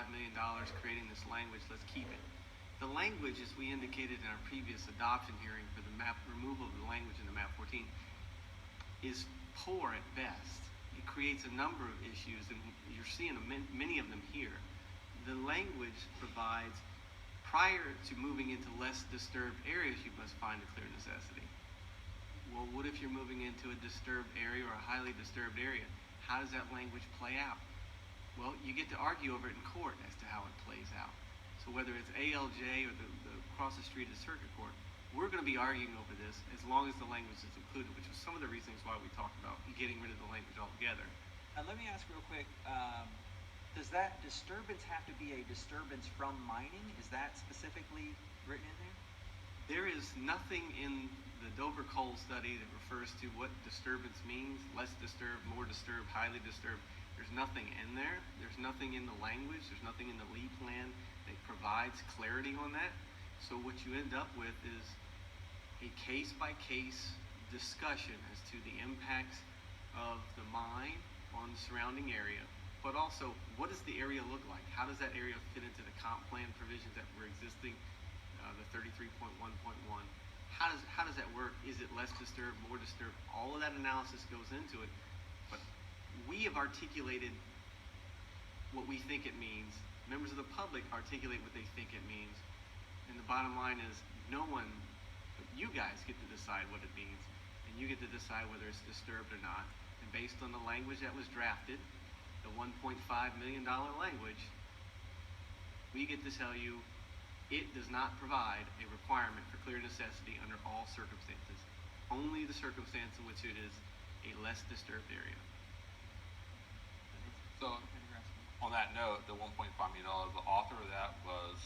million creating this language, let's keep it. The language, as we indicated in our previous adoption hearing for the map, removal of the language in the map 14, is poor at best. It creates a number of issues, and you're seeing many of them here. The language provides, prior to moving into less disturbed areas, you must find a clear necessity. Well, what if you're moving into a disturbed area or a highly disturbed area? How does that language play out? Well, you get to argue over it in court as to how it plays out. So whether it's ALJ or the across the street of circuit court, we're going to be arguing over this as long as the language is included, which was some of the reasons why we talked about getting rid of the language altogether. Let me ask real quick, does that disturbance have to be a disturbance from mining? Is that specifically written in there? There is nothing in the Dover coal study that refers to what disturbance means, less disturbed, more disturbed, highly disturbed. There's nothing in there. There's nothing in the language. There's nothing in the lead plan that provides clarity on that. So what you end up with is a case-by-case discussion as to the impacts of the mine on the surrounding area, but also what does the area look like? How does that area fit into the comp plan provisions that were existing, the 33.1.1? How does that work? Is it less disturbed, more disturbed? All of that analysis goes into it, but we have articulated what we think it means. Members of the public articulate what they think it means, and the bottom line is no one, you guys get to decide what it means, and you get to decide whether it's disturbed or not. And based on the language that was drafted, the $1.5 million language, we get to tell you it does not provide a requirement for clear necessity under all circumstances. Only the circumstance in which it is a less disturbed area. So, on that note, the $1.5 million, the author of that was?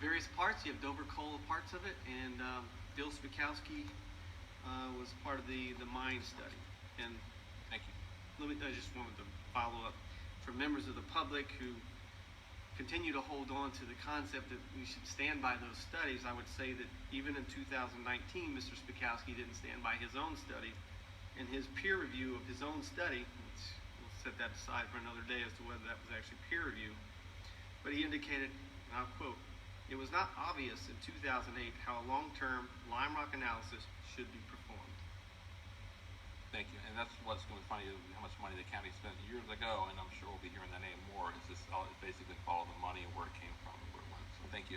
Various parts. You have Dover coal parts of it, and Bill Spikowski was part of the mine study. And thank you. I just wanted to follow up for members of the public who continue to hold on to the concept that we should stand by those studies. I would say that even in 2019, Mr. Spikowski didn't stand by his own study, and his peer review of his own study, which we'll set that aside for another day as to whether that was actually peer review, but he indicated, and I'll quote, "It was not obvious in 2008 how a long-term lime rock analysis should be performed." Thank you. And that's what's going to be funny, how much money the county spent years ago, and I'm sure we'll be hearing that name more. It's just basically follow the money and where it came from and where it went. So thank you.